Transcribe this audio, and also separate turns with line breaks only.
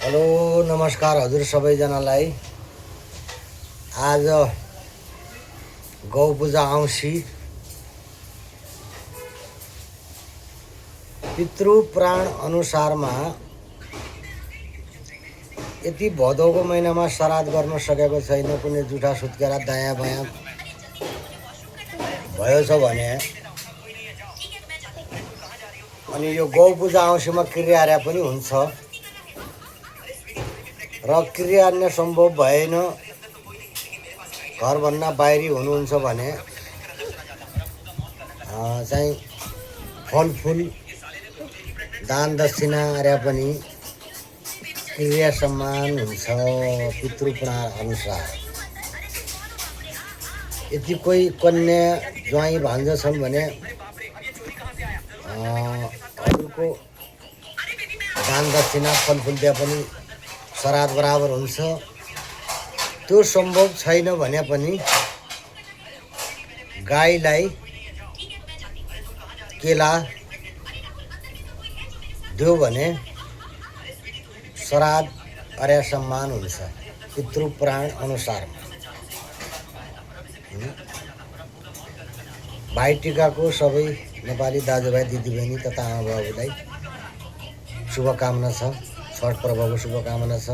Hello नमस्कार हजुर सबैजनालाई। आज गौ पूजा औँसी पितृ पुराण अनुसारमा यति भदौको महिनामा श्राद्ध गर्न सकेको छैन, कुनै जुठा सुत्केरा दायाँ बायाँ भयो छ भने अनि यो गौ पूजा औँसीमा क्रियार्या पनि हुन्छ र क्रियार्य सम्भव भएन, घरभन्दा बाहिरी हुनुहुन्छ भने चाहिँ फलफुल दान दक्षिणा अर्या पनि क्रिया सम्मान हुन्छ पितृपुराण अनुसार। यदि कोही कन्या ज्वाइँ भान्जा छन् भने अरूको दान दक्षिणा फलफुल दिए पनि श्राद्ध बराबर हुन्छ। त्यो सम्भव छैन भने पनि गाईलाई केला दियो भने श्राद्ध अर्या सम्मान हुन्छ पितृपुराण अनुसारमा। भाइटिकाको सबै नेपाली दाजुभाइ दिदीबहिनी तथा आमाबाबुलाई शुभकामना छ, छठ पर्वको शुभकामना छ।